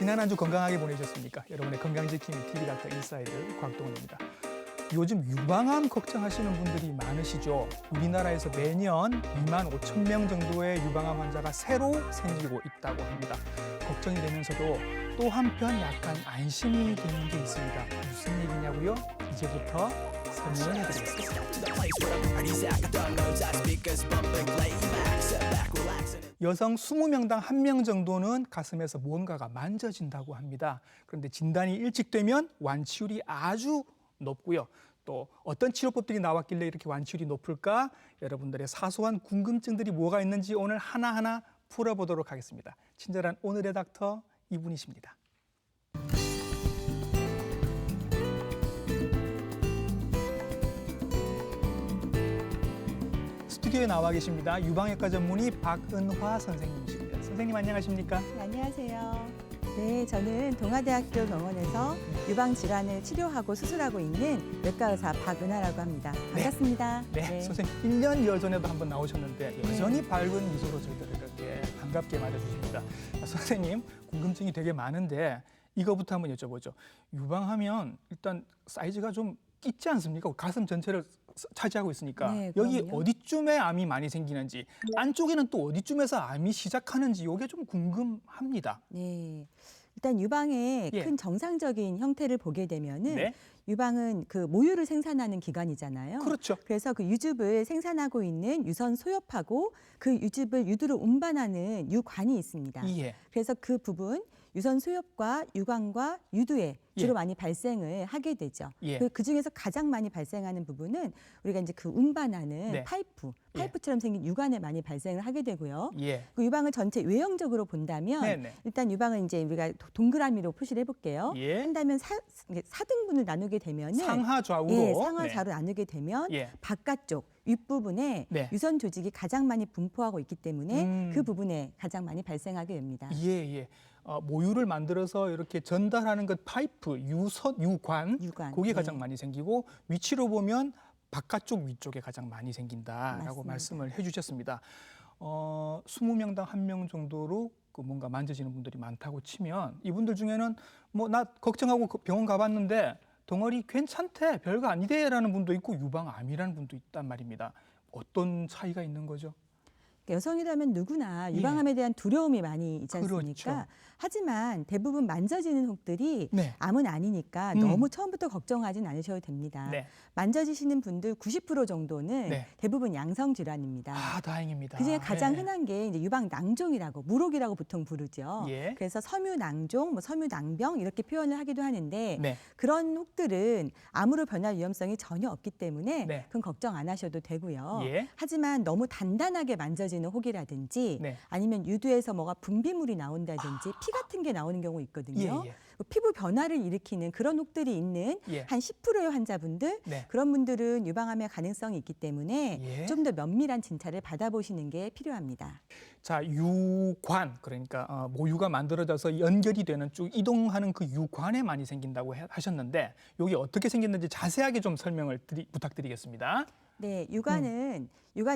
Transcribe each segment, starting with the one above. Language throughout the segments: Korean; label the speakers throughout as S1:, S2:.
S1: 지난 한 주 건강하게 보내셨습니까? 여러분의 건강지킴이 TV닥터 인사이드 곽동원입니다. 요즘 유방암 걱정하시는 분들이 많으시죠? 우리나라에서 매년 2만 5천 명 정도의 유방암 환자가 새로 생기고 있다고 합니다. 걱정이 되면서도 또 한편 약간 안심이 되는 게 있습니다. 무슨 얘기냐고요? 이제부터 설명해 드리겠습니다. 여성 20명당 1명 정도는 가슴에서 뭔가가 만져진다고 합니다. 그런데 진단이 일찍 되면 완치율이 아주 높고요. 또 어떤 치료법들이 나왔길래 이렇게 완치율이 높을까? 여러분들의 사소한 궁금증들이 뭐가 있는지 오늘 하나하나 풀어보도록 하겠습니다. 친절한 오늘의 닥터 이분이십니다. 스튜디오에 나와 계십니다. 유방외과 전문의 박은화 선생님이십니다. 선생님 안녕하십니까?
S2: 네, 안녕하세요. 네, 저는 동아대학교 병원에서 유방질환을 치료하고 수술하고 있는 외과의사 박은하라고 합니다. 반갑습니다.
S1: 네, 선생님 1년 여전에도 한번 나오셨는데 여전히 밝은 미소로 저희들을 이렇게 반갑게 맞아주십니다. 선생님 궁금증이 되게 많은데 이거부터 한번 여쭤보죠. 유방하면 일단 사이즈가 좀 있지 않습니까? 가슴 전체를 차지하고 있으니까
S2: 네,
S1: 여기
S2: 그럼요.
S1: 어디쯤에 암이 많이 생기는지 안쪽에는 또 어디쯤에서 암이 시작하는지 이게 좀 궁금합니다.
S2: 네. 일단 유방의
S1: 예.
S2: 큰 정상적인 형태를 보게 되면은
S1: 네.
S2: 유방은 그 모유를 생산하는 기관이잖아요.
S1: 그렇죠.
S2: 그래서 그 유즙을 생산하고 있는 유선 소엽하고 그 유즙을 유두로 운반하는 유관이 있습니다.
S1: 예.
S2: 그래서 그 부분 유선 소엽과 유관과 유두에 주로
S1: 예.
S2: 많이 발생을 하게 되죠.
S1: 예.
S2: 그 중에서 가장 많이 발생하는 부분은 우리가 이제 그 운반하는
S1: 네.
S2: 파이프처럼 생긴 유관에 많이 발생을 하게 되고요.
S1: 예.
S2: 그 유방을 전체 외형적으로 본다면
S1: 네네.
S2: 일단 유방을 이제 우리가 동그라미로 표시를 해볼게요.
S1: 예.
S2: 한다면 사등분을 나누게 되면은
S1: 상하 좌우로.
S2: 예, 상하
S1: 네.
S2: 좌우로 나누게 되면
S1: 예.
S2: 바깥쪽 윗부분에
S1: 네.
S2: 유선 조직이 가장 많이 분포하고 있기 때문에 그 부분에 가장 많이 발생하게 됩니다.
S1: 예, 예. 모유를 만들어서 이렇게 전달하는 것 파이프, 유관, 그게 가장
S2: 네.
S1: 많이 생기고 위치로 보면 바깥쪽 위쪽에 가장 많이 생긴다라고
S2: 맞습니다.
S1: 말씀을 해주셨습니다. 20명당 1명 정도로 그 뭔가 만져지는 분들이 많다고 치면 이분들 중에는 뭐 나 걱정하고 병원 가봤는데 덩어리 괜찮대, 별거 아니대라는 분도 있고 유방암이라는 분도 있단 말입니다. 어떤 차이가 있는 거죠?
S2: 여성이라면 누구나 유방암에 대한 두려움이 많이 있지 않습니까?
S1: 그렇죠.
S2: 하지만 대부분 만져지는 혹들이
S1: 네.
S2: 암은 아니니까 너무 처음부터 걱정하진 않으셔도 됩니다.
S1: 네.
S2: 만져지시는 분들 90% 정도는
S1: 네.
S2: 대부분 양성 질환입니다.
S1: 아, 다행입니다.
S2: 그중에 가장
S1: 예.
S2: 흔한 게 이제 유방 낭종이라고 무록이라고 보통 부르죠.
S1: 예.
S2: 그래서 섬유 낭종, 뭐 섬유 낭병 이렇게 표현을 하기도 하는데
S1: 네.
S2: 그런 혹들은 암으로 변할 위험성이 전혀 없기 때문에
S1: 네.
S2: 그건 걱정 안 하셔도 되고요.
S1: 예.
S2: 하지만 너무 단단하게 만져지는 혹이라든지
S1: 네.
S2: 아니면 유두에서 뭐가 분비물이 나온다든지 피 같은 게 나오는 경우 있거든요.
S1: 예, 예.
S2: 피부 변화를 일으키는 그런 혹들이 있는
S1: 예.
S2: 한 10%의 환자분들
S1: 네.
S2: 그런 분들은 유방암의 가능성이 있기 때문에
S1: 예.
S2: 좀 더 면밀한 진찰을 받아보시는 게 필요합니다.
S1: 자, 유관, 그러니까 모유가 만들어져서 연결이 되는 쭉 이동하는 그 유관에 많이 생긴다고 하셨는데 여기 어떻게 생겼는지 자세하게 좀 설명을 부탁드리겠습니다.
S2: 네, 유관이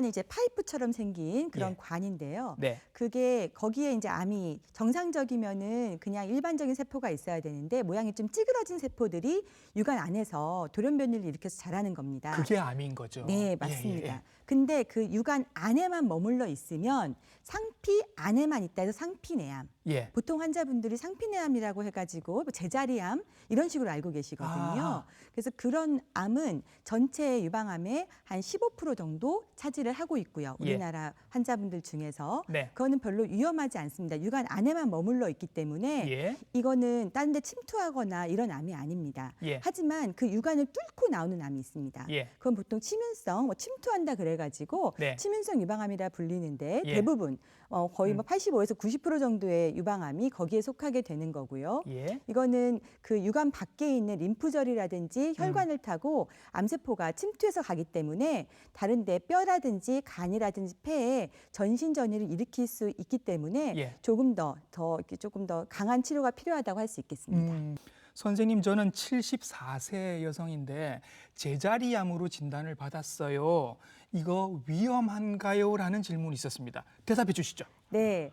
S2: 이제 파이프처럼 생긴 그런
S1: 예.
S2: 관인데요.
S1: 네.
S2: 그게 거기에 이제 암이 정상적이면은 그냥 일반적인 세포가 있어야 되는데 모양이 좀 찌그러진 세포들이 유관 안에서 돌연변이를 일으켜서 자라는 겁니다.
S1: 그게 암인 거죠.
S2: 네, 맞습니다.
S1: 예, 예,
S2: 근데 그 유관 안에만 머물러 있으면 상피 안에만 있다 해서 상피내암.
S1: 예.
S2: 보통 환자분들이 상피내암이라고 해가지고 뭐 제자리암 이런 식으로 알고 계시거든요.
S1: 아.
S2: 그래서 그런 암은 전체 유방암의 한 15% 정도 차지를 하고 있고요.
S1: 예.
S2: 우리나라 환자분들 중에서
S1: 네.
S2: 그거는 별로 위험하지 않습니다. 유관 안에만 머물러 있기 때문에
S1: 예.
S2: 이거는 다른 데 침투하거나 이런 암이 아닙니다.
S1: 예.
S2: 하지만 그 유관을 뚫고 나오는 암이 있습니다.
S1: 예.
S2: 그건 보통 치민성, 침투한다 그래가지고
S1: 네.
S2: 치민성 유방암이라 불리는데
S1: 예.
S2: 대부분 거의 뭐 85에서 90% 정도의 유방암이 거기에 속하게 되는 거고요.
S1: 예.
S2: 이거는 그 유관 밖에 있는 림프절이라든지 혈관을 타고 암세포가 침투해서 가기 때문에 다른데 뼈라든지 간이라든지 폐에 전신 전이를 일으킬 수 있기 때문에
S1: 예.
S2: 조금 더 강한 치료가 필요하다고 할 수 있겠습니다.
S1: 선생님, 저는 74세 여성인데 제자리암으로 진단을 받았어요. 이거 위험한가요? 라는 질문이 있었습니다. 대답해 주시죠.
S2: 네,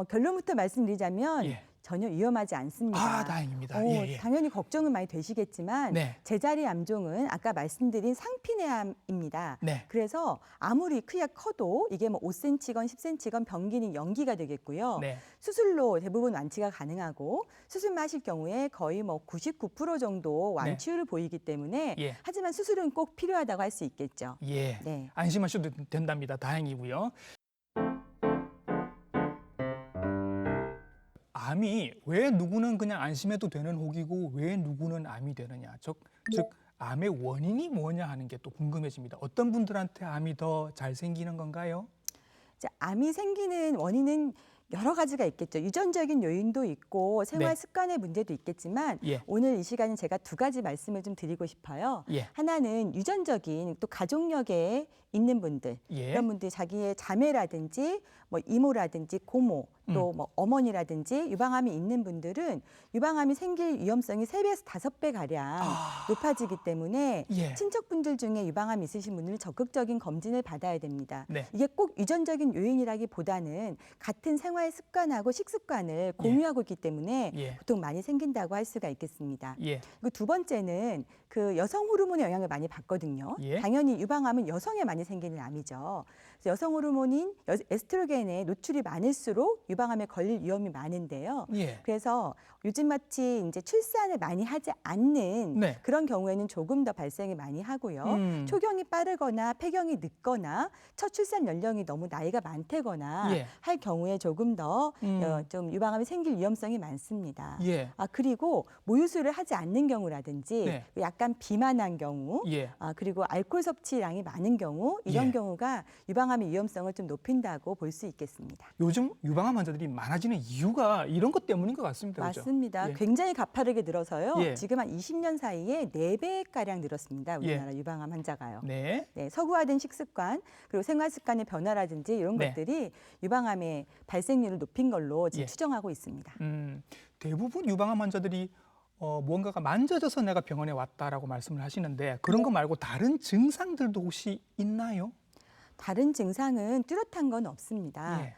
S2: 결론부터 말씀드리자면
S1: 예.
S2: 전혀 위험하지 않습니다.
S1: 아, 다행입니다. 예, 예.
S2: 당연히 걱정은 많이 되시겠지만
S1: 네.
S2: 제자리 암종은 아까 말씀드린 상피내암입니다.
S1: 네.
S2: 그래서 아무리 크기가 커도 이게 뭐 5cm건 10cm건 병기는 연기가 되겠고요.
S1: 네.
S2: 수술로 대부분 완치가 가능하고 수술만 하실 경우에 거의 뭐 99% 정도 완치율을 보이기 때문에
S1: 예.
S2: 하지만 수술은 꼭 필요하다고 할 수 있겠죠.
S1: 예.
S2: 네.
S1: 안심하셔도 된답니다. 다행이고요. 암이 왜 누구는 그냥 안심해도 되는 혹이고 왜 누구는 암이 되느냐. 즉 암의 원인이 뭐냐 하는 게 또 궁금해집니다. 어떤 분들한테 암이 더 잘 생기는 건가요?
S2: 자, 암이 생기는 원인은 여러 가지가 있겠죠. 유전적인 요인도 있고 생활
S1: 네.
S2: 습관의 문제도 있겠지만
S1: 예.
S2: 오늘 이 시간은 제가 두 가지 말씀을 좀 드리고 싶어요.
S1: 예.
S2: 하나는 유전적인 또 가족력에 있는 분들,
S1: 예.
S2: 이런 분들이 자기의 자매라든지 뭐 이모라든지 고모 또 뭐 어머니라든지 유방암이 있는 분들은 유방암이 생길 위험성이 3배에서 5배 가량 높아지기 때문에
S1: 예.
S2: 친척분들 중에 유방암이 있으신 분들은 적극적인 검진을 받아야 됩니다.
S1: 네.
S2: 이게 꼭 유전적인 요인이라기보다는 같은 생활 습관하고 식습관을 공유하고 있기 때문에
S1: 예.
S2: 보통 많이 생긴다고 할 수가 있겠습니다.
S1: 예.
S2: 그리고 두 번째는 그 여성 호르몬의 영향을 많이 받거든요.
S1: 예.
S2: 당연히 유방암은 여성에 많이 생기는 암이죠. 그래서 여성 호르몬인 에스트로겐에 노출이 많을수록 유방암에 걸릴 위험이 많은데요.
S1: 예.
S2: 그래서 요즘 마치 이제 출산을 많이 하지 않는
S1: 네.
S2: 그런 경우에는 조금 더 발생이 많이 하고요. 초경이 빠르거나 폐경이 늦거나 첫 출산 연령이 너무 나이가 많다거나
S1: 예.
S2: 할 경우에 조금 더 좀 유방암이 생길 위험성이 많습니다.
S1: 예.
S2: 그리고 모유수를 하지 않는 경우라든지
S1: 네.
S2: 약간 비만한 경우
S1: 예.
S2: 그리고 알코올 섭취량이 많은 경우 이런
S1: 예.
S2: 경우가 유방암의 위험성을 좀 높인다고 볼 수 있겠습니다.
S1: 요즘 유방암 환자들이 많아지는 이유가 이런 것 때문인 것 같습니다. 그죠?
S2: 맞습니다.
S1: 예.
S2: 굉장히 가파르게 늘어서요.
S1: 예.
S2: 지금 한 20년 사이에 4배가량 늘었습니다. 우리나라 유방암 환자가요.
S1: 네.
S2: 네, 서구화된 식습관 그리고 생활 습관의 변화라든지 이런
S1: 네.
S2: 것들이 유방암의 발생률을 높인 걸로 지금
S1: 예.
S2: 추정하고 있습니다.
S1: 대부분 유방암 환자들이 무언가가 만져져서 내가 병원에 왔다라고 말씀을 하시는데 그런 거 말고 다른 증상들도 혹시 있나요?
S2: 다른 증상은 뚜렷한 건 없습니다.
S1: 예.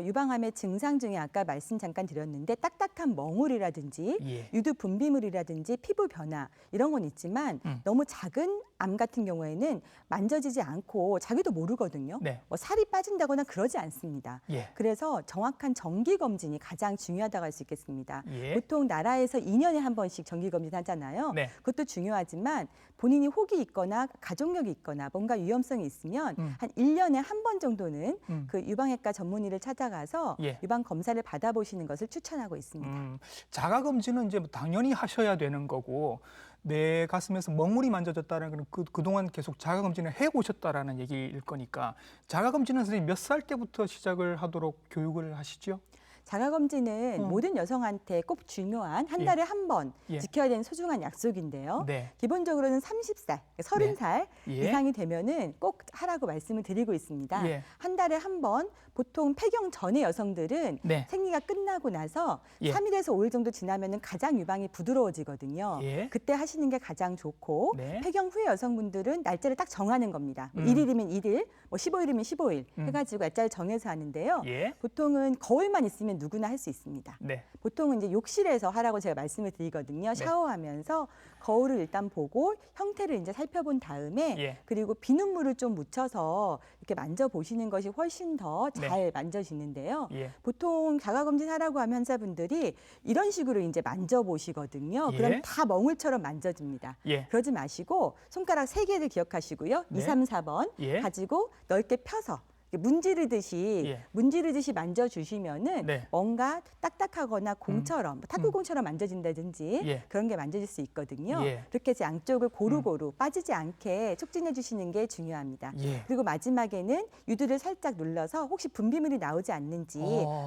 S2: 유방암의 증상 중에 아까 말씀 잠깐 드렸는데 딱딱한 멍울이라든지
S1: 예.
S2: 유두 분비물이라든지 피부 변화 이런 건 있지만 너무 작은 암 같은 경우에는 만져지지 않고 자기도 모르거든요.
S1: 네.
S2: 살이 빠진다거나 그러지 않습니다.
S1: 예.
S2: 그래서 정확한 정기 검진이 가장 중요하다고 할 수 있겠습니다.
S1: 예.
S2: 보통 나라에서 2년에 한 번씩 정기 검진 하잖아요.
S1: 네.
S2: 그것도 중요하지만 본인이 혹이 있거나 가족력이 있거나 뭔가 위험성이 있으면 한 1년에 한 번 정도는 그 유방외과 전문의를 찾아가서
S1: 예.
S2: 유방 검사를 받아보시는 것을 추천하고 있습니다.
S1: 자가 검진은 이제 당연히 하셔야 되는 거고 내 가슴에서 멍울이 만져졌다는 건 그동안 계속 자가 검진을 해 오셨다라는 얘기일 거니까 자가 검진은 선생님 몇 살 때부터 시작을 하도록 교육을 하시죠?
S2: 자가검진은 모든 여성한테 꼭 중요한 한
S1: 예.
S2: 달에 한 번
S1: 예.
S2: 지켜야 되는 소중한 약속인데요.
S1: 네.
S2: 기본적으로는 30살, 30살
S1: 예.
S2: 이상이 되면은 꼭 하라고 말씀을 드리고 있습니다.
S1: 예.
S2: 한 달에 한 번, 보통 폐경 전의 여성들은
S1: 네.
S2: 생리가 끝나고 나서
S1: 예.
S2: 3일에서 5일 정도 지나면은 가장 유방이 부드러워지거든요.
S1: 예.
S2: 그때 하시는 게 가장 좋고
S1: 네.
S2: 폐경 후에 여성분들은 날짜를 딱 정하는 겁니다. 1일이면 1일, 뭐 15일이면 15일 해가지고 날짜를 정해서 하는데요.
S1: 예.
S2: 보통은 거울만 있으면 누구나 할 수 있습니다.
S1: 네.
S2: 보통은 이제 욕실에서 하라고 제가 말씀을 드리거든요. 샤워하면서 거울을 일단 보고 형태를 이제 살펴본 다음에
S1: 예.
S2: 그리고 비눗물을 좀 묻혀서 이렇게 만져보시는 것이 훨씬 더 잘
S1: 네.
S2: 만져지는데요.
S1: 예.
S2: 보통 자가검진 하라고 하면 환자분들이 이런 식으로 이제 만져보시거든요.
S1: 예.
S2: 그럼 다 멍울처럼 만져집니다.
S1: 예.
S2: 그러지 마시고 손가락 3개를 기억하시고요.
S1: 네.
S2: 2, 3, 4번
S1: 예.
S2: 가지고 넓게 펴서 문지르듯이 만져주시면은
S1: 네.
S2: 뭔가 딱딱하거나 공처럼 탁구공처럼 만져진다든지
S1: 예.
S2: 그런 게 만져질 수 있거든요.
S1: 예.
S2: 그렇게 해서 양쪽을 고루고루 빠지지 않게 촉진해 주시는 게 중요합니다.
S1: 예.
S2: 그리고 마지막에는 유두를 살짝 눌러서 혹시 분비물이 나오지 않는지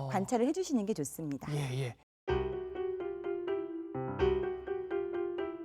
S2: 관찰을 해주시는 게 좋습니다.
S1: 예, 예.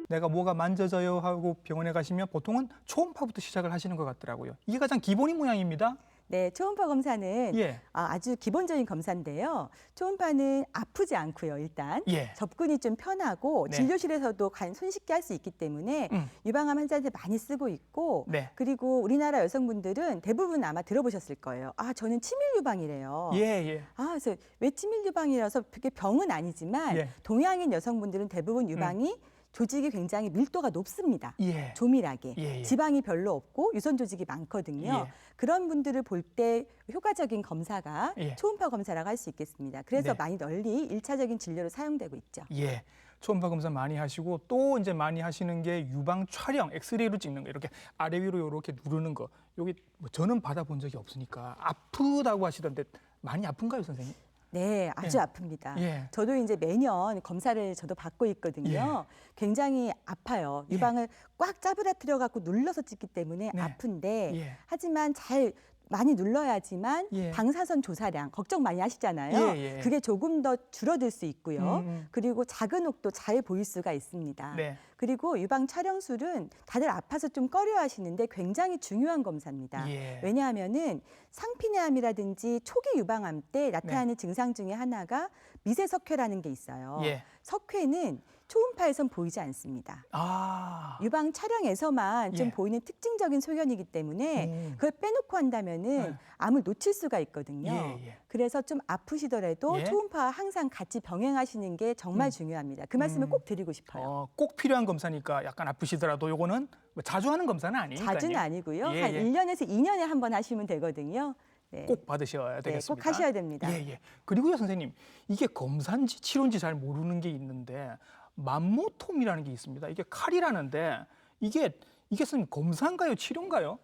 S1: 내가 뭐가 만져져요 하고 병원에 가시면 보통은 초음파부터 시작을 하시는 것 같더라고요. 이게 가장 기본인 모양입니다.
S2: 네, 초음파 검사는
S1: 예.
S2: 아주 기본적인 검사인데요. 초음파는 아프지 않고요, 일단.
S1: 예.
S2: 접근이 좀 편하고
S1: 네.
S2: 진료실에서도 손쉽게 할 수 있기 때문에 유방암 환자한테 많이 쓰고 있고
S1: 네.
S2: 그리고 우리나라 여성분들은 대부분 아마 들어보셨을 거예요. 저는 치밀 유방이래요.
S1: 예, 예.
S2: 그래서 왜 치밀 유방이라서 그게 병은 아니지만
S1: 예.
S2: 동양인 여성분들은 대부분 유방이 조직이 굉장히 밀도가 높습니다.
S1: 예.
S2: 조밀하게.
S1: 예, 예.
S2: 지방이 별로 없고 유선 조직이 많거든요.
S1: 예.
S2: 그런 분들을 볼 때 효과적인 검사가
S1: 예.
S2: 초음파 검사라고 할 수 있겠습니다. 그래서
S1: 네.
S2: 많이 널리 일차적인 진료로 사용되고 있죠.
S1: 예. 초음파 검사 많이 하시고 또 이제 많이 하시는 게 유방 촬영, 엑스레이로 찍는 거 이렇게 아래 위로 이렇게 누르는 거. 여기 뭐 저는 받아본 적이 없으니까 아프다고 하시던데 많이 아픈가요, 선생님?
S2: 네, 아주 아픕니다.
S1: 예.
S2: 저도 이제 매년 검사를 저도 받고 있거든요. 굉장히 아파요.
S1: 예.
S2: 유방을 꽉 짜부라뜨려 갖고 눌러서 찍기 때문에
S1: 네.
S2: 아픈데
S1: 예.
S2: 하지만 잘 많이 눌러야지만
S1: 예.
S2: 방사선 조사량 걱정 많이 하시잖아요.
S1: 예, 예.
S2: 그게 조금 더 줄어들 수 있고요.
S1: 음.
S2: 그리고 작은 혹도 잘 보일 수가 있습니다.
S1: 네.
S2: 그리고 유방 촬영술은 다들 아파서 좀 꺼려 하시는데 굉장히 중요한 검사입니다.
S1: 예.
S2: 왜냐하면은 상피내암이라든지 초기 유방암 때 나타나는 증상 중에 하나가 미세석회라는 게 있어요.
S1: 예.
S2: 석회는 초음파에선 보이지 않습니다. 유방 촬영에서만 좀
S1: 예.
S2: 보이는 특징적인 소견이기 때문에 그걸 빼놓고 한다면은
S1: 네.
S2: 암을 놓칠 수가 있거든요.
S1: 예, 예.
S2: 그래서 좀 아프시더라도
S1: 예.
S2: 초음파와 항상 같이 병행하시는 게 정말 중요합니다. 그 말씀을 꼭 드리고 싶어요.
S1: 꼭 필요한 검사니까 약간 아프시더라도 요거는 뭐 자주 하는 검사는 아니니까요.
S2: 자주는 아니고요.
S1: 예,
S2: 한
S1: 예.
S2: 1년에서 2년에 한 번 하시면 되거든요. 네.
S1: 꼭 받으셔야 되겠습니다.
S2: 꼭 하셔야 됩니다.
S1: 예, 예. 그리고요, 선생님, 이게 검사인지 치료인지 잘 모르는 게 있는데 맘모톰이라는 게 있습니다. 이게 칼이라는데 이게 선생님 검사인가요, 치료인가요?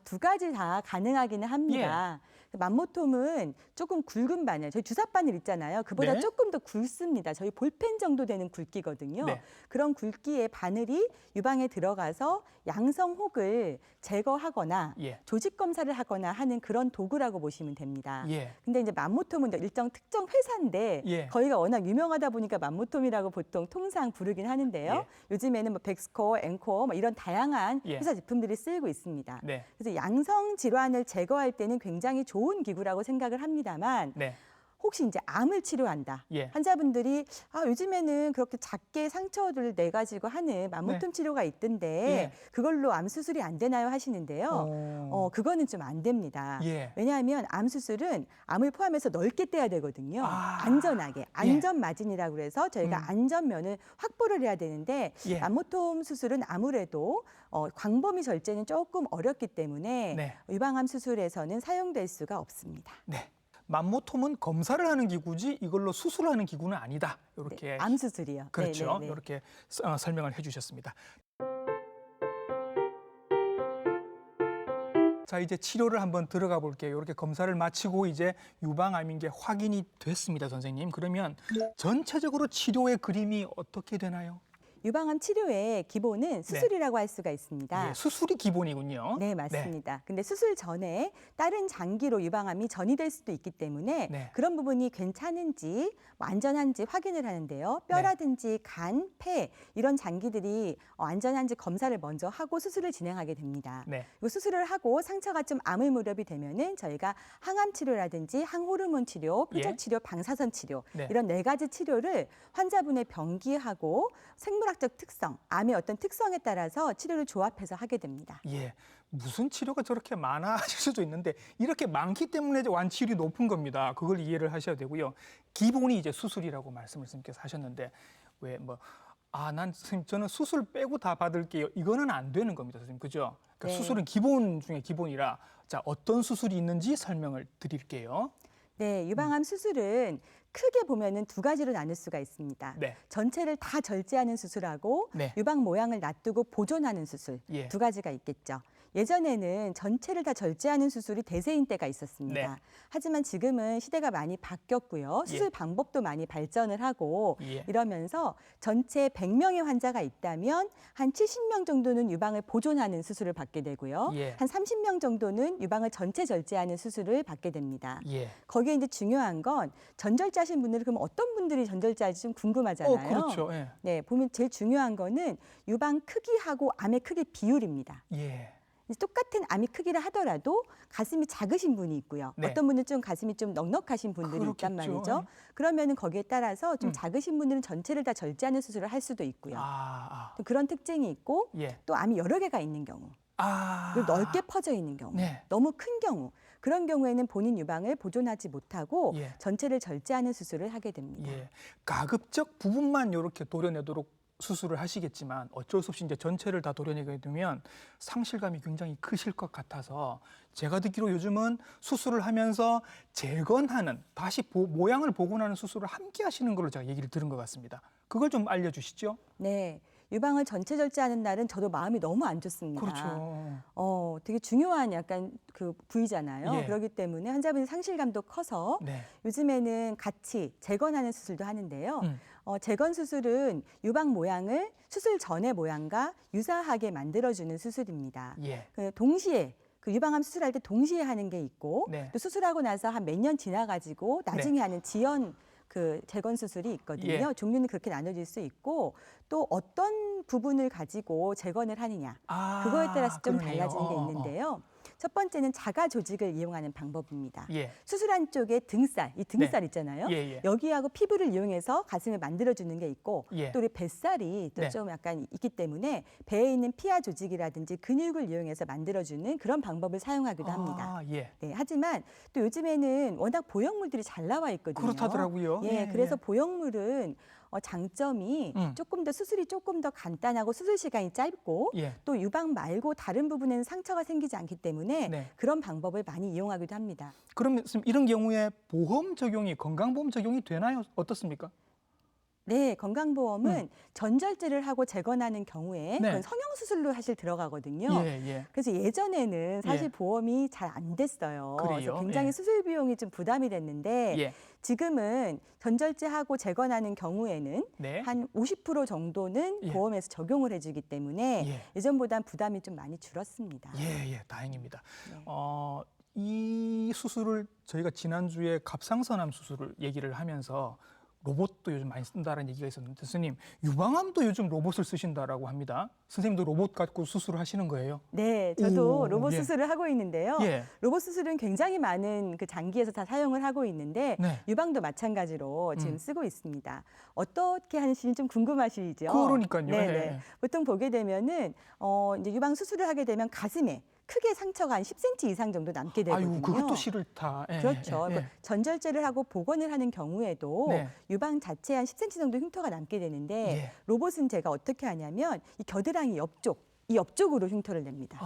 S2: 두 가지 다 가능하기는 합니다. 맘모톰은 조금 굵은 바늘, 저희 주사 바늘 있잖아요. 그보다
S1: 네.
S2: 조금 더 굵습니다. 저희 볼펜 정도 되는 굵기거든요.
S1: 네.
S2: 그런 굵기의 바늘이 유방에 들어가서 양성 혹을 제거하거나
S1: 예.
S2: 조직 검사를 하거나 하는 그런 도구라고 보시면 됩니다.
S1: 예.
S2: 근데 이제 맘모톰은 일정 특정 회사인데
S1: 예.
S2: 거기가 워낙 유명하다 보니까 맘모톰이라고 보통 통상 부르긴 하는데요.
S1: 예.
S2: 요즘에는 뭐 백스코어, 앵코어 뭐 이런 다양한
S1: 예.
S2: 회사 제품들이 쓰이고 있습니다.
S1: 네.
S2: 그래서 양성 질환을 제거할 때는 굉장히 좋은 기구라고 생각을 합니다만
S1: 네.
S2: 혹시 이제 암을 치료한다.
S1: 예.
S2: 환자분들이 요즘에는 그렇게 작게 상처를 내 가지고 하는 맘모톰 치료가 있던데
S1: 예.
S2: 그걸로 암 수술이 안 되나요 하시는데요. 그거는 좀 안 됩니다.
S1: 예.
S2: 왜냐하면 암 수술은 암을 포함해서 넓게 떼야 되거든요.
S1: 아.
S2: 안전하게 안전 마진이라고 그래서 저희가 안전면을 확보를 해야 되는데
S1: 예.
S2: 맘모톰 수술은 아무래도 광범위 절제는 조금 어렵기 때문에
S1: 네.
S2: 유방암 수술에서는 사용될 수가 없습니다.
S1: 네. 맘모톰은 검사를 하는 기구지 이걸로 수술하는 기구는 아니다. 이렇게
S2: 암 수술이요.
S1: 그렇죠.
S2: 네.
S1: 이렇게 설명을 해주셨습니다. 자, 이제 치료를 한번 들어가 볼게요. 이렇게 검사를 마치고 이제 유방암인 게 확인이 됐습니다, 선생님. 그러면 전체적으로 치료의 그림이 어떻게 되나요?
S2: 유방암 치료의 기본은 수술이라고 할 수가 있습니다.
S1: 예, 수술이 기본이군요.
S2: 네, 맞습니다. 근데 수술 전에 다른 장기로 유방암이 전이될 수도 있기 때문에
S1: 네.
S2: 그런 부분이 괜찮은지 뭐 안전한지 확인을 하는데요. 뼈라든지 간, 폐 이런 장기들이 안전한지 검사를 먼저 하고 수술을 진행하게 됩니다.
S1: 네.
S2: 이 수술을 하고 상처가 좀 아물 무렵이 되면은 저희가 항암 치료라든지 항호르몬 치료, 표적
S1: 예.
S2: 치료, 방사선 치료
S1: 네.
S2: 이런 4가지 치료를 환자분의 병기하고 생물학적 특성, 암의 어떤 특성에 따라서 치료를 조합해서 하게 됩니다.
S1: 예. 무슨 치료가 저렇게 많아 하실 수도 있는데 이렇게 많기 때문에 완치율이 높은 겁니다. 그걸 이해를 하셔야 되고요. 기본이 이제 수술이라고 말씀을 선생님께서 하셨는데 왜 뭐 난 선생님 저는 수술 빼고 다 받을게요. 이거는 안 되는 겁니다, 선생님. 그죠? 그러니까
S2: 네.
S1: 수술은 기본 중에 기본이라 자, 어떤 수술이 있는지 설명을 드릴게요.
S2: 네, 유방암 수술은 크게 보면은 2가지로 나눌 수가 있습니다.
S1: 네.
S2: 전체를 다 절제하는 수술하고
S1: 네.
S2: 유방 모양을 놔두고 보존하는 수술
S1: 예.
S2: 2가지가 있겠죠. 예전에는 전체를 다 절제하는 수술이 대세인 때가 있었습니다.
S1: 네.
S2: 하지만 지금은 시대가 많이 바뀌었고요. 수술
S1: 예.
S2: 방법도 많이 발전을 하고
S1: 예.
S2: 이러면서 전체 100명의 환자가 있다면 한 70명 정도는 유방을 보존하는 수술을 받게 되고요.
S1: 예.
S2: 한 30명 정도는 유방을 전체 절제하는 수술을 받게 됩니다.
S1: 예.
S2: 거기에 이제 중요한 건 전절자신 분들은 그럼 어떤 분들이 전절자인지 좀 궁금하잖아요.
S1: 그렇죠. 예.
S2: 네, 보면 제일 중요한 거는 유방 크기하고 암의 크기 비율입니다.
S1: 예.
S2: 이제 똑같은 암이 크기를 하더라도 가슴이 작으신 분이 있고요.
S1: 네.
S2: 어떤 분은 좀 가슴이 좀 넉넉하신 분들이 있단
S1: 그렇겠죠.
S2: 말이죠. 그러면은 거기에 따라서 좀
S1: 음.
S2: 작으신 분들은 전체를 다 절제하는 수술을 할 수도 있고요.
S1: 아,
S2: 또 그런 특징이 있고
S1: 예.
S2: 또 암이 여러 개가 있는 경우, 그리고 넓게 퍼져 있는 경우,
S1: 네.
S2: 너무 큰 경우, 그런 경우에는 본인 유방을 보존하지 못하고
S1: 예.
S2: 전체를 절제하는 수술을 하게 됩니다.
S1: 예. 가급적 부분만 이렇게 도려내도록 수술을 하시겠지만 어쩔 수 없이 이제 전체를 다 도려내게 되면 상실감이 굉장히 크실 것 같아서 제가 듣기로 요즘은 수술을 하면서 재건하는 다시 모양을 복원하는 수술을 함께 하시는 걸로 제가 얘기를 들은 것 같습니다. 그걸 좀 알려주시죠.
S2: 네. 유방을 전체 절제하는 날은 저도 마음이 너무 안 좋습니다.
S1: 그렇죠.
S2: 되게 중요한 약간 그 부위잖아요.
S1: 예.
S2: 그렇기 때문에 환자분의 상실감도 커서
S1: 네.
S2: 요즘에는 같이 재건하는 수술도 하는데요.
S1: 음.
S2: 재건 수술은 유방 모양을 수술 전의 모양과 유사하게 만들어주는 수술입니다.
S1: 예.
S2: 동시에 그 유방암 수술할 때 동시에 하는 게 있고
S1: 네.
S2: 또 수술하고 나서 한 몇 년 지나가지고 나중에 하는 지연 그 재건 수술이 있거든요.
S1: 예.
S2: 종류는 그렇게 나눠질 수 있고 또 어떤 부분을 가지고 재건을 하느냐 그거에 따라서 좀
S1: 그러네요.
S2: 달라지는 게 있는데요. 첫 번째는 자가 조직을 이용하는 방법입니다.
S1: 예.
S2: 수술한 쪽에 등살, 이 등살 있잖아요.
S1: 예, 예.
S2: 여기하고 피부를 이용해서 가슴을 만들어주는 게 있고
S1: 예.
S2: 또 우리 뱃살이 또
S1: 네.
S2: 좀 약간 있기 때문에 배에 있는 피하 조직이라든지 근육을 이용해서 만들어주는 그런 방법을 사용하기도 합니다.
S1: 예.
S2: 네, 하지만 또 요즘에는 워낙 보형물들이 잘 나와 있거든요.
S1: 그렇다더라고요.
S2: 예, 그래서 보형물은 장점이
S1: 음.
S2: 수술이 조금 더 간단하고 수술 시간이 짧고
S1: 예.
S2: 또 유방 말고 다른 부분에는 상처가 생기지 않기 때문에
S1: 네.
S2: 그런 방법을 많이 이용하기도 합니다.
S1: 그러면 이런 경우에 보험 적용이 건강보험 적용이 되나요? 어떻습니까?
S2: 네, 건강보험은 전절제를 하고 재건하는 경우에
S1: 네.
S2: 그건 성형수술로 사실 들어가거든요.
S1: 예.
S2: 그래서 예전에는 사실
S1: 예.
S2: 보험이 잘 안 됐어요.
S1: 그래요?
S2: 그래서 굉장히
S1: 예.
S2: 수술 비용이 좀 부담이 됐는데
S1: 예.
S2: 지금은 전절제하고 재건하는 경우에는
S1: 네.
S2: 한 50% 정도는
S1: 예.
S2: 보험에서 적용을 해주기 때문에
S1: 예.
S2: 예전보단 부담이 좀 많이 줄었습니다.
S1: 예, 다행입니다.
S2: 네.
S1: 이 수술을 저희가 지난주에 갑상선암 수술을 얘기를 하면서 로봇도 요즘 많이 쓴다는 얘기가 있었는데 선생님, 유방암도 요즘 로봇을 쓰신다라고 합니다. 선생님도 로봇 갖고 수술을 하시는 거예요?
S2: 네, 저도
S1: 오,
S2: 로봇
S1: 예.
S2: 수술을 하고 있는데요.
S1: 예.
S2: 로봇 수술은 굉장히 많은 그 장기에서 다 사용을 하고 있는데
S1: 네.
S2: 유방도 마찬가지로 지금 쓰고 있습니다. 어떻게 하시는지 좀 궁금하시죠?
S1: 그러니까요.
S2: 네네.
S1: 예.
S2: 보통 보게 되면은 이제 유방 수술을 하게 되면 가슴에 크게 상처가 한 10cm 이상 정도 남게 되거든요.
S1: 아유, 그것도 싫다. 예,
S2: 그렇죠.
S1: 예.
S2: 전절제를 하고 복원을 하는 경우에도
S1: 네.
S2: 유방 자체에 한 10cm 정도 흉터가 남게 되는데
S1: 예.
S2: 로봇은 제가 어떻게 하냐면 이 겨드랑이 이 옆쪽으로 흉터를 냅니다.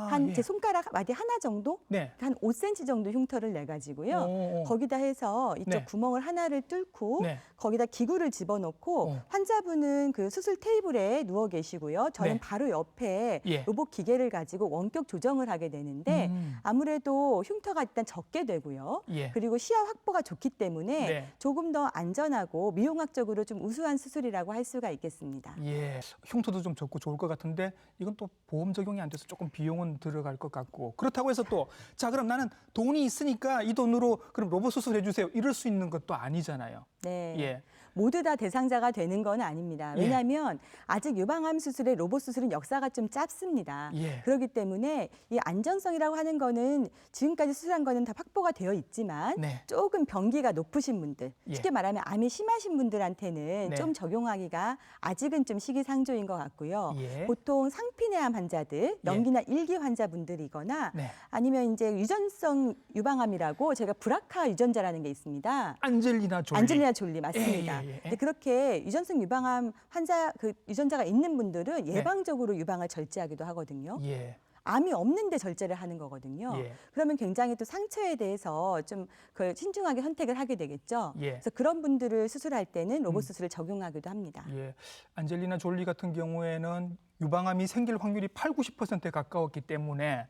S2: 한 제 손가락 마디 하나 정도,
S1: 네.
S2: 한 5cm 정도 흉터를 내 가지고요.
S1: 오.
S2: 거기다 해서 이쪽
S1: 네.
S2: 구멍을 하나를 뚫고
S1: 네.
S2: 거기다 기구를 집어넣고 환자분은 그 수술 테이블에 누워 계시고요. 저는
S1: 네.
S2: 바로 옆에
S1: 예.
S2: 로봇 기계를 가지고 원격 조정을 하게 되는데 아무래도 흉터가 일단 적게 되고요.
S1: 예.
S2: 그리고 시야 확보가 좋기 때문에
S1: 네.
S2: 조금 더 안전하고 미용학적으로 좀 우수한 수술이라고 할 수가 있겠습니다.
S1: 예, 흉터도 좀 적고 좋을 것 같은데 이건 또 보험 적용이 안 돼서 조금 비용은 들어갈 것 같고 그렇다고 해서 또 자 그럼 나는 돈이 있으니까 이 돈으로 그럼 로봇 수술해 주세요 이럴 수 있는 것도 아니잖아요.
S2: 네.
S1: 예.
S2: 모두 다 대상자가 되는 건 아닙니다.
S1: 예.
S2: 왜냐하면 아직 유방암 수술의 로봇 수술은 역사가 좀 짧습니다.
S1: 예.
S2: 그렇기 때문에 이 안전성이라고 하는 거는 지금까지 수술한 거는 다 확보가 되어 있지만
S1: 네.
S2: 조금 병기가 높으신 분들,
S1: 예.
S2: 쉽게 말하면 암이 심하신 분들한테는
S1: 네.
S2: 좀 적용하기가 아직은 좀 시기상조인 것 같고요.
S1: 예.
S2: 보통 상피내암 환자들, 연기나 일기 환자분들이거나
S1: 네.
S2: 아니면 이제 유전성 유방암이라고 제가 브라카 유전자라는 게 있습니다.
S1: 안젤리나 졸리.
S2: 안젤리나 졸리 맞습니다.
S1: 예.
S2: 근데 그렇게 유전성 유방암 환자 그 유전자가 있는 분들은
S1: 네.
S2: 예방적으로 유방을 절제하기도 하거든요.
S1: 예.
S2: 암이 없는데 절제를 하는 거거든요.
S1: 예.
S2: 그러면 굉장히 또 상처에 대해서 좀 그 신중하게 선택을 하게 되겠죠.
S1: 예.
S2: 그래서 그런 분들을 수술할 때는 로봇 수술을 적용하기도 합니다.
S1: 예. 안젤리나 졸리 같은 경우에는 유방암이 생길 확률이 80~90%에 가까웠기 때문에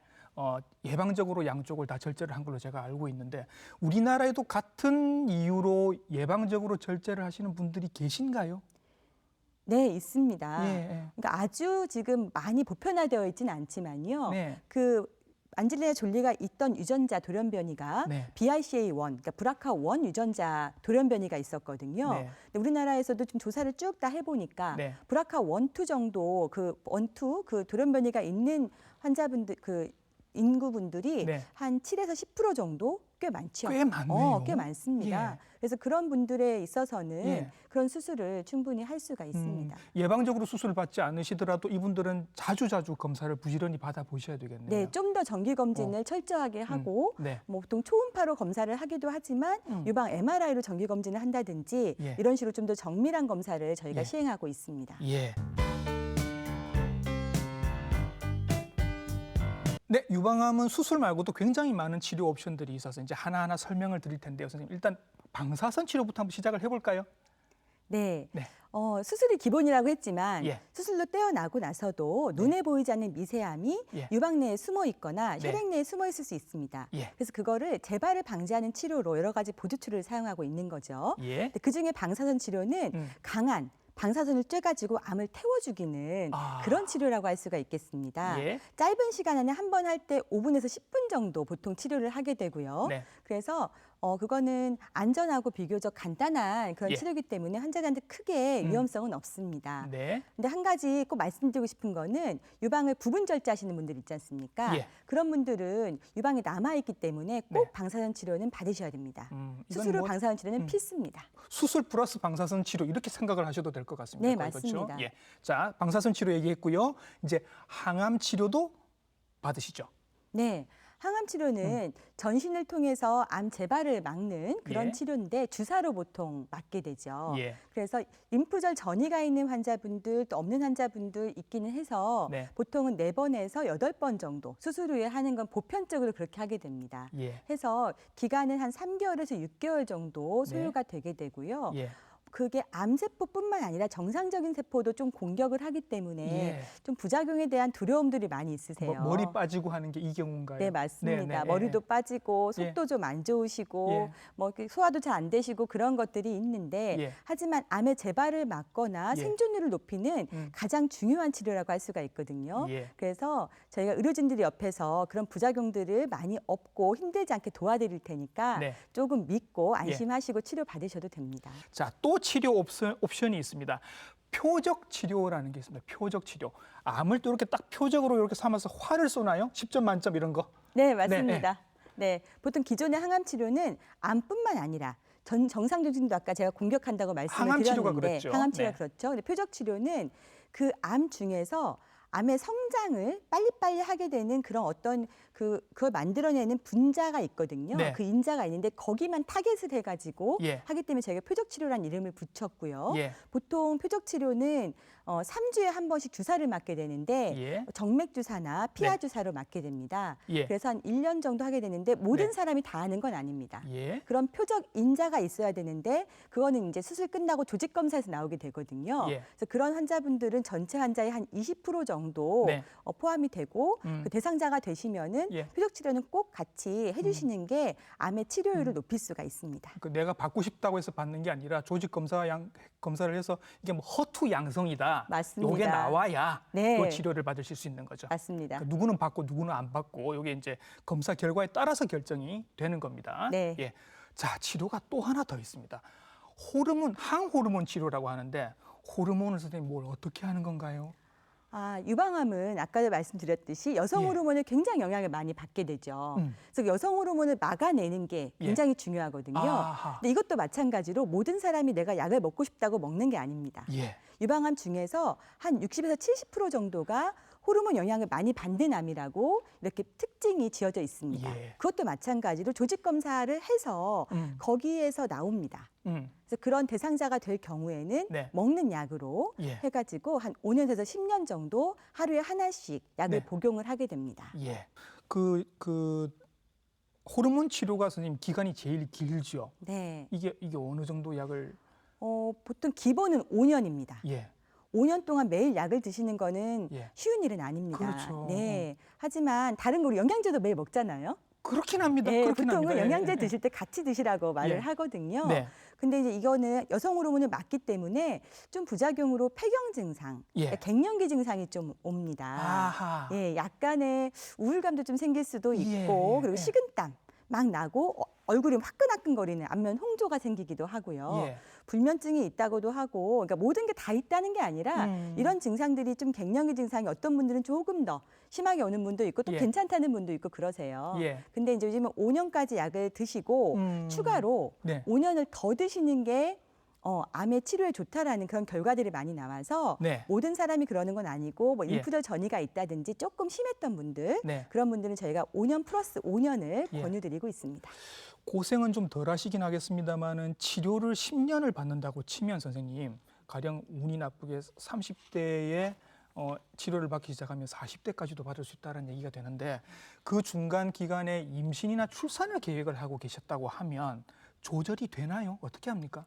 S1: 예방적으로 양쪽을 다 절제를 한 걸로 제가 알고 있는데 우리나라에도 같은 이유로 예방적으로 절제를 하시는 분들이 계신가요?
S2: 네, 있습니다.
S1: 예.
S2: 그러니까 아주 지금 많이 보편화되어 있지는 않지만요.
S1: 네.
S2: 그 안젤리나 졸리가 있던 유전자 돌연변이가
S1: 네.
S2: BRCA1, 그러니까 브라카1 유전자 돌연변이가 있었거든요.
S1: 네.
S2: 근데 우리나라에서도 좀 조사를 쭉 다 해보니까
S1: 네.
S2: 브라카1, 2 정도 그 1, 2 그 돌연변이가 있는 환자분들 그 인구분들이
S1: 네.
S2: 한 7에서 10% 정도 꽤 많죠.
S1: 꽤 많네요.
S2: 꽤 많습니다.
S1: 예.
S2: 그래서 그런 분들에 있어서는
S1: 예.
S2: 그런 수술을 충분히 할 수가 있습니다.
S1: 예방적으로 수술을 받지 않으시더라도 이분들은 자주자주 검사를 부지런히 받아보셔야 되겠네요.
S2: 네, 좀 더 정기 검진을 철저하게 하고
S1: 네.
S2: 뭐 보통 초음파로 검사를 하기도 하지만 유방 MRI로 정기 검진을 한다든지
S1: 예.
S2: 이런 식으로 좀 더 정밀한 검사를 저희가
S1: 예.
S2: 시행하고 있습니다.
S1: 예. 네, 유방암은 수술 말고도 굉장히 많은 치료 옵션들이 있어서 이제 하나하나 설명을 드릴 텐데요, 선생님. 일단 방사선 치료부터 한번 시작을 해볼까요?
S2: 네.
S1: 네.
S2: 수술이 기본이라고 했지만
S1: 예.
S2: 수술로 떼어나고 나서도 눈에 보이지 않는 미세암이
S1: 예.
S2: 유방 내에 숨어 있거나
S1: 네.
S2: 혈액 내에 숨어 있을 수 있습니다.
S1: 예.
S2: 그래서 그거를 재발을 방지하는 치료로 여러 가지 보조 치료를 사용하고 있는 거죠.
S1: 예.
S2: 근데 그중에 방사선 치료는 강한 방사선을 쬐가지고 암을 태워 죽이는
S1: 아.
S2: 그런 치료라고 할 수가 있겠습니다.
S1: 예.
S2: 짧은 시간 안에 한 번 할 때 5분에서 10분 정도 보통 치료를 하게 되고요.
S1: 네.
S2: 그래서 그거는 안전하고 비교적 간단한 그런
S1: 예.
S2: 치료이기 때문에 환자들한테 크게 위험성은 없습니다.
S1: 네.
S2: 근데 한 가지 꼭 말씀드리고 싶은 거는 유방을 부분 절제하시는 분들 있지 않습니까?
S1: 예.
S2: 그런 분들은 유방이 남아있기 때문에 꼭
S1: 네.
S2: 방사선 치료는 받으셔야 됩니다.
S1: 이건
S2: 수술 후
S1: 뭐
S2: 방사선 치료는 필수입니다.
S1: 수술 플러스 방사선 치료 이렇게 생각을 하셔도 될 것 같습니다.
S2: 네,
S1: 거의
S2: 맞습니다.
S1: 그렇죠? 예. 자, 방사선 치료 얘기했고요. 이제 항암 치료도 받으시죠.
S2: 네. 항암 치료는 전신을 통해서 암 재발을 막는 그런
S1: 예.
S2: 치료인데 주사로 보통 맞게 되죠.
S1: 예.
S2: 그래서 림프절 전이가 있는 환자분들 또 없는 환자분들 있기는 해서
S1: 네.
S2: 보통은 4번에서 8번 정도 수술 후에 하는 건 보편적으로 그렇게 하게 됩니다.
S1: 예.
S2: 해서 기간은 한 3개월에서 6개월 정도 소요가 되게 되고요.
S1: 예.
S2: 그게 암세포뿐만 아니라 정상적인 세포도 좀 공격을 하기 때문에
S1: 예.
S2: 좀 부작용에 대한 두려움들이 많이 있으세요.
S1: 머리 빠지고 하는 게 이 경우인가요?
S2: 네, 맞습니다.
S1: 네, 네,
S2: 머리도
S1: 예.
S2: 빠지고 속도 좀 안 좋으시고
S1: 예.
S2: 뭐 이렇게 소화도 잘 안 되시고 그런 것들이 있는데
S1: 예.
S2: 하지만 암의 재발을 막거나
S1: 예.
S2: 생존율을 높이는 가장 중요한 치료라고 할 수가 있거든요.
S1: 예.
S2: 그래서 저희가 의료진들이 옆에서 그런 부작용들을 많이 없고 힘들지 않게 도와드릴 테니까
S1: 네.
S2: 조금 믿고 안심하시고 치료 받으셔도 됩니다.
S1: 자, 또 치료 옵션이 있습니다. 표적 치료라는 게 있습니다. 표적 치료. 암을 또 이렇게 딱 표적으로 이렇게 삼아서 활을 쏘나요? 10점 만점 이런 거.
S2: 네, 맞습니다. 네, 보통 기존의 항암 치료는 암뿐만 아니라 정상적인도 아까 제가 공격한다고 말씀을
S1: 항암 치료가
S2: 드렸는데
S1: 그랬죠.
S2: 항암 치료가
S1: 네.
S2: 그렇죠. 근데 표적 치료는 그 암 중에서 암의 성장을 빨리빨리 하게 되는 그런 어떤 그걸 만들어내는 분자가 있거든요.
S1: 네.
S2: 그 인자가 있는데 거기만 타겟을 해가지고
S1: 예.
S2: 하기 때문에 저희가 표적 치료라는 이름을 붙였고요.
S1: 예.
S2: 보통 표적 치료는 3주에 한 번씩 주사를 맞게 되는데
S1: 예.
S2: 정맥 주사나 피하
S1: 네.
S2: 주사로 맞게 됩니다.
S1: 예.
S2: 그래서 한 1년 정도 하게 되는데 모든
S1: 네.
S2: 사람이 다 하는 건 아닙니다.
S1: 예.
S2: 그런 표적 인자가 있어야 되는데 그거는 이제 수술 끝나고 조직 검사에서 나오게 되거든요.
S1: 예.
S2: 그래서 그런 환자분들은 전체 환자의 한 20% 정도
S1: 네.
S2: 포함이 되고
S1: 음.
S2: 그 대상자가 되시면은
S1: 예.
S2: 표적 치료는 꼭 같이 해주시는 게 암의 치료율을 높일 수가 있습니다.
S1: 그 내가 받고 싶다고 해서 받는 게 아니라 조직 검사를 해서 이게 뭐 허투 양성이다.
S2: 맞습니다.
S1: 요게 나와야
S2: 네.
S1: 요 치료를 받으실 수 있는 거죠.
S2: 맞습니다.
S1: 그러니까 누구는 받고 누구는 안 받고 요게 이제 검사 결과에 따라서 결정이 되는 겁니다.
S2: 네.
S1: 예. 자, 치료가 또 하나 더 있습니다. 호르몬, 항호르몬 치료라고 하는데 호르몬을 선생님 뭘 어떻게 하는 건가요?
S2: 유방암은 아까도 말씀드렸듯이 여성
S1: 예.
S2: 호르몬을 굉장히 영향을 많이 받게 되죠. 그래서 여성 호르몬을 막아내는 게
S1: 예.
S2: 굉장히 중요하거든요.
S1: 아하.
S2: 근데 이것도 마찬가지로 모든 사람이 내가 약을 먹고 싶다고 먹는 게 아닙니다.
S1: 예.
S2: 유방암 중에서 한 60에서 70% 정도가 호르몬 영향을 많이 받는 암이라고 이렇게 특징이 지어져 있습니다.
S1: 예.
S2: 그것도 마찬가지로 조직 검사를 해서 거기에서 나옵니다. 그래서 그런 대상자가 될 경우에는
S1: 네.
S2: 먹는 약으로
S1: 예.
S2: 해가지고 한 5년에서 10년 정도 하루에 하나씩 약을
S1: 네.
S2: 복용을 하게 됩니다.
S1: 예. 그 호르몬 치료가 선생님 기간이 제일 길죠.
S2: 네,
S1: 이게 어느 정도 약을
S2: 보통 기본은 5년입니다.
S1: 예.
S2: 5년 동안 매일 약을 드시는 거는
S1: 예.
S2: 쉬운 일은 아닙니다.
S1: 그렇죠.
S2: 네, 하지만 다른 거 우리 영양제도 매일 먹잖아요.
S1: 그렇긴 합니다.
S2: 네,
S1: 그렇긴
S2: 보통은
S1: 합니다.
S2: 영양제
S1: 예.
S2: 드실 때 같이 드시라고 말을
S1: 예.
S2: 하거든요.
S1: 네.
S2: 근데 이제 이거는 여성 호르몬을 맞기 때문에 좀 부작용으로 폐경 증상,
S1: 예.
S2: 갱년기 증상이 좀 옵니다.
S1: 아하.
S2: 예, 약간의 우울감도 좀 생길 수도 있고
S1: 예,
S2: 그리고
S1: 예.
S2: 식은땀 막 나고 얼굴이 화끈화끈거리는 안면 홍조가 생기기도 하고요.
S1: 예.
S2: 불면증이 있다고도 하고 그러니까 모든 게 다 있다는 게 아니라 이런 증상들이 좀 갱년기 증상이 어떤 분들은 조금 더 심하게 오는 분도 있고 또
S1: 예.
S2: 괜찮다는 분도 있고 그러세요.
S1: 예.
S2: 근데 이제 요즘은 5년까지 약을 드시고 추가로
S1: 네.
S2: 5년을 더 드시는 게 암의 치료에 좋다라는 그런 결과들이 많이 나와서
S1: 네.
S2: 모든 사람이 그러는 건 아니고 뭐
S1: 예.
S2: 인프절 전이가 있다든지 조금 심했던 분들
S1: 네.
S2: 그런 분들은 저희가 5년 플러스 5년을
S1: 예.
S2: 권유드리고 있습니다.
S1: 고생은 좀 덜 하시긴 하겠습니다만은 치료를 10년을 받는다고 치면 선생님 가령 운이 나쁘게 30대에 치료를 받기 시작하면 40대까지도 받을 수 있다는 얘기가 되는데 그 중간 기간에 임신이나 출산을 계획을 하고 계셨다고 하면 조절이 되나요? 어떻게 합니까?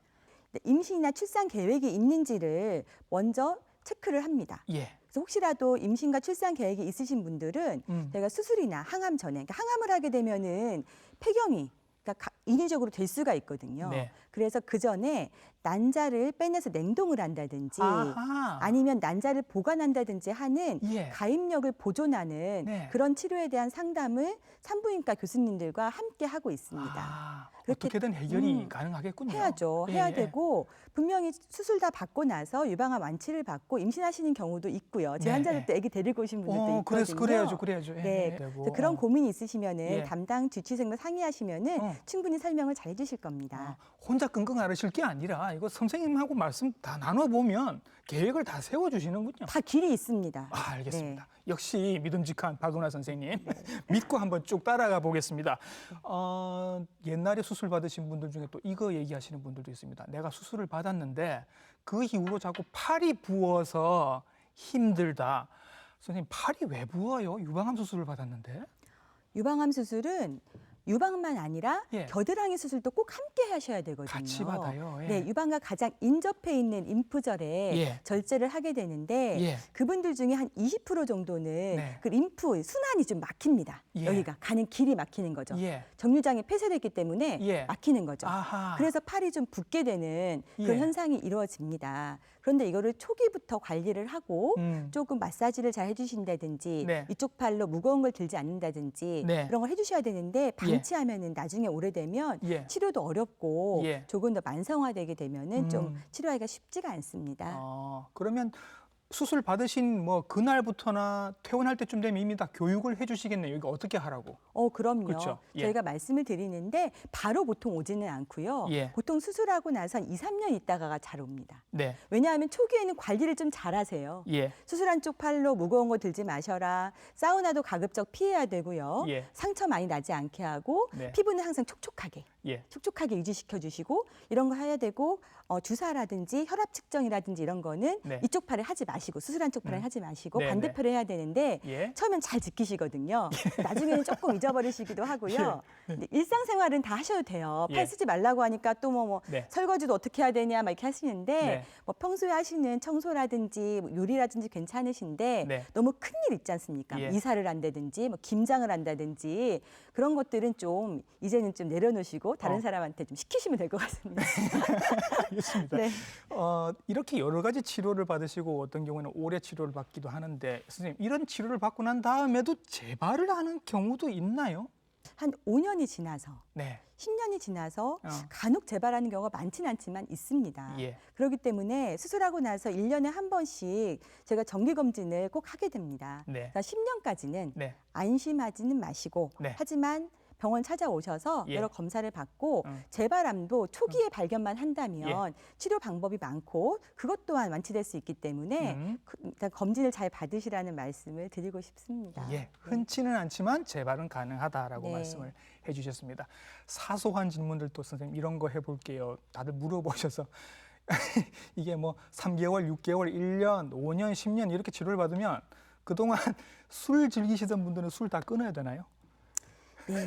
S2: 임신이나 출산 계획이 있는지를 먼저 체크를 합니다.
S1: 예.
S2: 그래서 혹시라도 임신과 출산 계획이 있으신 분들은 저희가 수술이나 항암 전에, 그러니까 항암을 하게 되면은 폐경이 그러니까 인위적으로 될 수가 있거든요.
S1: 네.
S2: 그래서 그 전에 난자를 빼내서 냉동을 한다든지
S1: 아하.
S2: 아니면 난자를 보관한다든지 하는
S1: 예.
S2: 가입력을 보존하는
S1: 네.
S2: 그런 치료에 대한 상담을 산부인과 교수님들과 함께 하고 있습니다.
S1: 아,
S2: 그렇게-
S1: 어떻게든 해결이 가능하겠군요.
S2: 해야죠.
S1: 예,
S2: 해야
S1: 예.
S2: 되고 분명히 수술 다 받고 나서 유방암 완치를 받고 임신하시는 경우도 있고요. 제
S1: 네,
S2: 환자들도 아기 데리고 오신 분들도 있거든요.
S1: 그래야죠. 예,
S2: 네.
S1: 예. 되고.
S2: 그래서 그런 고민이 있으시면은
S1: 예.
S2: 담당 주치생과 상의하시면은
S1: 어.
S2: 충분히 설명을 잘 해주실 겁니다.
S1: 혼자 끙끙 앓으실 게 아니라 이거 선생님하고 말씀 다 나눠보면 계획을 다 세워주시는군요.
S2: 다 길이 있습니다.
S1: 아, 알겠습니다.
S2: 네.
S1: 역시 믿음직한 박은하 선생님 믿고 한번 쭉 따라가 보겠습니다. 옛날에 수술 받으신 분들 중에 또 이거 얘기하시는 분들도 있습니다. 내가 수술을 받았는데 그 이후로 자꾸 팔이 부어서 힘들다. 선생님, 팔이 왜 부어요? 유방암 수술을 받았는데.
S2: 유방암 수술은 유방만 아니라
S1: 예.
S2: 겨드랑이 수술도 꼭 함께 하셔야 되거든요.
S1: 같이 받아요. 예.
S2: 네, 유방과 가장 인접해 있는 림프절에
S1: 예.
S2: 절제를 하게 되는데
S1: 예.
S2: 그분들 중에 한 20% 정도는
S1: 네.
S2: 그 림프 순환이 좀 막힙니다.
S1: 예.
S2: 여기가 가는 길이 막히는 거죠.
S1: 예.
S2: 정류장이 폐쇄됐기 때문에
S1: 예.
S2: 막히는 거죠.
S1: 아하.
S2: 그래서 팔이 좀 붓게 되는 그런
S1: 예.
S2: 현상이 이루어집니다. 그런데 이거를 초기부터 관리를 하고 조금 마사지를 잘 해주신다든지
S1: 네.
S2: 이쪽 팔로 무거운 걸 들지 않는다든지
S1: 네.
S2: 그런 걸 해주셔야 되는데 방치하면은 나중에 오래되면
S1: 예.
S2: 치료도 어렵고
S1: 예.
S2: 조금 더 만성화되게 되면은 좀 치료하기가 쉽지가 않습니다.
S1: 그러면 수술 받으신 뭐 그날부터나 퇴원할 때쯤 되면 이미 다 교육을 해주시겠네요. 이거 어떻게 하라고.
S2: 그럼요.
S1: 그렇죠. 예.
S2: 저희가 말씀을 드리는데 바로 보통 오지는 않고요.
S1: 예.
S2: 보통 수술하고 나서 한 2, 3년 있다가가 잘 옵니다.
S1: 네.
S2: 왜냐하면 초기에는 관리를 좀 잘하세요.
S1: 예.
S2: 수술한 쪽 팔로 무거운 거 들지 마셔라. 사우나도 가급적 피해야 되고요.
S1: 예.
S2: 상처 많이 나지 않게 하고
S1: 네.
S2: 피부는 항상 촉촉하게
S1: 예.
S2: 유지시켜 주시고 이런 거 해야 되고 주사라든지 혈압 측정이라든지 이런 거는
S1: 네.
S2: 이쪽 팔에 하지 마시고 수술한 쪽 팔에 하지 마시고
S1: 네,
S2: 반대팔에 해야 되는데
S1: 예.
S2: 처음엔 잘 지키시거든요. 나중에는 조금 잊어버리시기도 하고요. 근데 일상생활은 다 하셔도 돼요.
S1: 예.
S2: 팔 쓰지 말라고 하니까 또 뭐
S1: 네.
S2: 설거지도 어떻게 해야 되냐 막 이렇게 하시는데
S1: 네.
S2: 뭐 평소에 하시는 청소라든지 뭐 요리라든지 괜찮으신데
S1: 네.
S2: 너무 큰일 있지 않습니까?
S1: 예.
S2: 이사를 한다든지 뭐 김장을 한다든지 그런 것들은 좀 이제는 좀 내려놓으시고 다른 사람한테 좀 시키시면 될 것 같습니다.
S1: 알겠습니다.
S2: 네.
S1: 이렇게 여러 가지 치료를 받으시고 어떤 경우는 오래 치료를 받기도 하는데 선생님 이런 치료를 받고 난 다음에도 재발을 하는 경우도 있나요?
S2: 한 5년이 지나서
S1: 네.
S2: 10년이 지나서
S1: 어.
S2: 간혹 재발하는 경우가 많지는 않지만 있습니다.
S1: 예.
S2: 그렇기 때문에 수술하고 나서 1년에 한 번씩 제가 정기 검진을 꼭 하게 됩니다.
S1: 네.
S2: 그러니까 10년까지는
S1: 네.
S2: 안심하지는 마시고
S1: 네.
S2: 하지만 병원 찾아오셔서
S1: 예.
S2: 여러 검사를 받고
S1: 음.
S2: 재발암도 초기에 발견만 한다면 치료 방법이 많고 그것 또한 완치될 수 있기 때문에 일단 검진을 잘 받으시라는 말씀을 드리고 싶습니다.
S1: 예, 흔치는 않지만 재발은 가능하다라고
S2: 네.
S1: 말씀을 해주셨습니다. 사소한 질문들도 선생님 이런 거 해볼게요. 다들 물어보셔서 이게 뭐 3개월, 6개월, 1년, 5년, 10년 이렇게 치료를 받으면 그동안 술 즐기시던 분들은 술 다 끊어야 되나요?
S2: 네.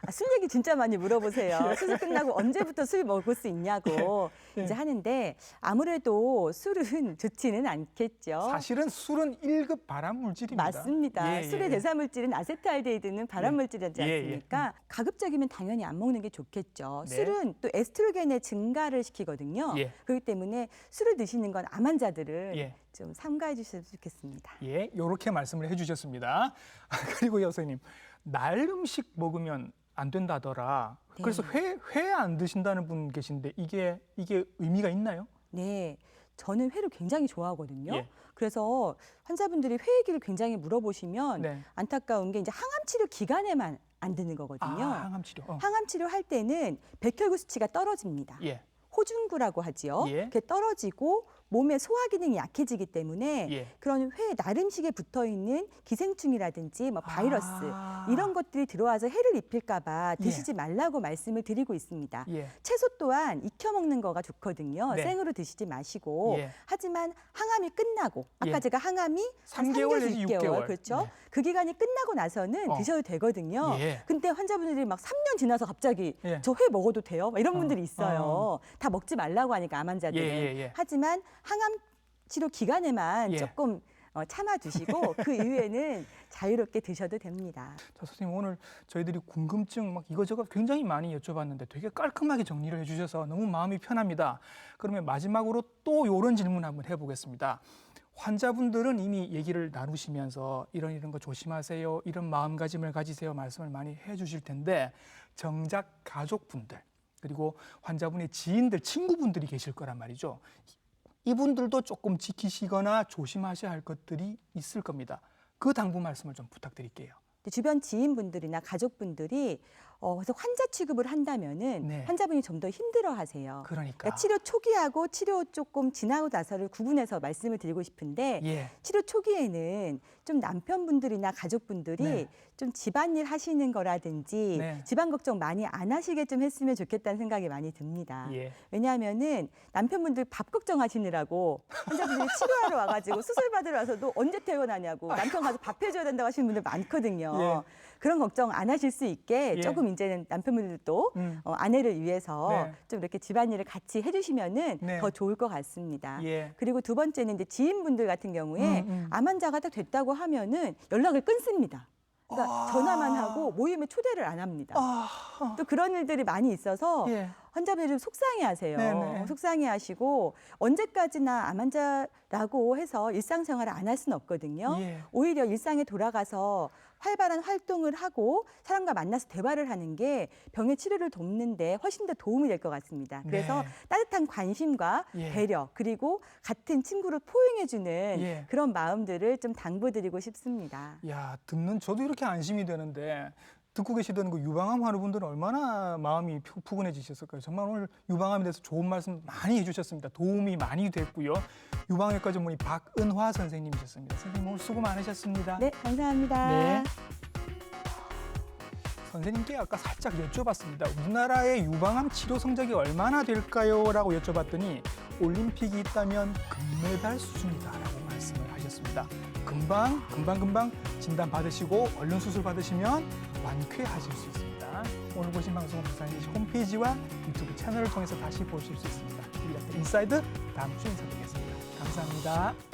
S2: 술 얘기 진짜 많이 물어보세요. 수술 끝나고 언제부터 술 먹을 수 있냐고 이제 하는데 아무래도 술은 좋지는 않겠죠.
S1: 사실은 술은 1급 발암 물질입니다.
S2: 맞습니다. 술의 대사 물질은 아세트알데히드는 발암 물질이지
S1: 예, 예.
S2: 않습니까? 가급적이면 당연히 안 먹는 게 좋겠죠.
S1: 네.
S2: 술은 또 에스트로겐의 증가를 시키거든요.
S1: 예.
S2: 그렇기 때문에 술을 드시는 건 암 환자들은
S1: 예.
S2: 좀 삼가해 주셨으면 좋겠습니다.
S1: 예, 이렇게 말씀을 해주셨습니다. 그리고 선생님, 날 음식 먹으면 안 된다더라. 그래서 회 안 드신다는 분 계신데 이게 의미가 있나요?
S2: 네. 저는 회를 굉장히 좋아하거든요.
S1: 예.
S2: 그래서 환자분들이 회 얘기를 굉장히 물어보시면
S1: 네.
S2: 안타까운 게 이제 항암 치료 기간에만 안 드는 거거든요.
S1: 항암 치료.
S2: 항암 치료할 때는 백혈구 수치가 떨어집니다.
S1: 예.
S2: 호중구라고 하지요.
S1: 예.
S2: 그게 떨어지고 몸의 소화 기능이 약해지기 때문에
S1: 예.
S2: 그런 회 나름식에 붙어 있는 기생충이라든지 뭐 바이러스 이런 것들이 들어와서 해를 입힐까봐 드시지 말라고 말씀을 드리고 있습니다.
S1: 예.
S2: 채소 또한 익혀 먹는 거가 좋거든요.
S1: 네.
S2: 생으로 드시지 마시고.
S1: 예.
S2: 하지만 항암이 끝나고 아까
S1: 예.
S2: 제가 항암이 한
S1: 3개월
S2: 3개월,
S1: 내지
S2: 6개월
S1: 6개월.
S2: 그렇죠.
S1: 네.
S2: 그 기간이 끝나고 나서는 드셔도 되거든요.
S1: 예.
S2: 근데 환자분들이 막 3년 지나서 갑자기
S1: 예.
S2: 저 회 먹어도 돼요? 막 이런 분들이 있어요. 다 먹지 말라고 하니까 암 환자들은.
S1: 예.
S2: 하지만 항암 치료 기간에만
S1: 예.
S2: 조금 참아 두시고 그 이후에는 자유롭게 드셔도 됩니다.
S1: 자, 선생님 오늘 저희들이 궁금증 막 이거저거 굉장히 많이 여쭤봤는데 되게 깔끔하게 정리를 해주셔서 너무 마음이 편합니다. 그러면 마지막으로 또 이런 질문 한번 해보겠습니다. 환자분들은 이미 얘기를 나누시면서 이런 거 조심하세요, 이런 마음가짐을 가지세요 말씀을 많이 해주실 텐데 정작 가족분들 그리고 환자분의 지인들, 친구분들이 계실 거란 말이죠. 이분들도 조금 지키시거나 조심하셔야 할 것들이 있을 겁니다. 그 당부 말씀을 좀 부탁드릴게요.
S2: 주변 지인분들이나 가족분들이 그래서 환자 취급을 한다면은
S1: 네.
S2: 환자분이 좀 더 힘들어하세요.
S1: 그러니까.
S2: 치료 초기하고 치료 조금 지나고 나서를 구분해서 말씀을 드리고 싶은데
S1: 예.
S2: 치료 초기에는 좀 남편분들이나 가족분들이
S1: 네.
S2: 좀 집안일 하시는 거라든지
S1: 네.
S2: 집안 걱정 많이 안 하시게 좀 했으면 좋겠다는 생각이 많이 듭니다.
S1: 예.
S2: 왜냐하면은 남편분들 밥 걱정하시느라고 환자분들이 치료하러 와가지고 수술 받으러 와서도 언제 퇴원하냐고 남편 가서 밥 해줘야 된다고 하시는 분들 많거든요.
S1: 예.
S2: 그런 걱정 안 하실 수 있게
S1: 예.
S2: 조금 이제는 남편분들도 아내를 위해서
S1: 네.
S2: 좀 이렇게 집안일을 같이 해주시면은
S1: 네.
S2: 더 좋을 것 같습니다.
S1: 예.
S2: 그리고 두 번째는 이제 지인분들 같은 경우에 암 환자가 딱 됐다고 하면은 연락을 끊습니다. 그러니까 전화만 하고 모임에 초대를 안 합니다. 또 그런 일들이 많이 있어서
S1: 예.
S2: 환자분들이 속상해하세요.
S1: 네네.
S2: 속상해하시고 언제까지나 암 환자라고 해서 일상생활을 안 할 수는 없거든요.
S1: 예.
S2: 오히려 일상에 돌아가서 활발한 활동을 하고 사람과 만나서 대화를 하는 게 병의 치료를 돕는데 훨씬 더 도움이 될 것 같습니다. 그래서
S1: 네.
S2: 따뜻한 관심과
S1: 예.
S2: 배려 그리고 같은 친구를 포용해주는
S1: 예.
S2: 그런 마음들을 좀 당부드리고 싶습니다.
S1: 야, 듣는 저도 이렇게 안심이 되는데 듣고 계시던 그 유방암 환우분들은 얼마나 마음이 푸근해지셨을까요? 정말 오늘 유방암에 대해서 좋은 말씀 많이 해주셨습니다. 도움이 많이 됐고요. 유방외과 전문의 박은화 선생님이셨습니다. 선생님 오늘 수고 많으셨습니다.
S2: 네, 감사합니다.
S1: 네. 선생님께 아까 살짝 여쭤봤습니다. 우리나라의 유방암 치료 성적이 얼마나 될까요? 라고 여쭤봤더니 올림픽이 있다면 금메달 수준이다라고 말씀을 하셨습니다. 금방 진단 받으시고 얼른 수술 받으시면 완쾌하실 수 있습니다. 오늘 보신 방송은 부산시 홈페이지와 유튜브 채널을 통해서 다시 보실 수 있습니다. TV닥터 인사이드 다음 주에 인사드리겠습니다. 감사합니다.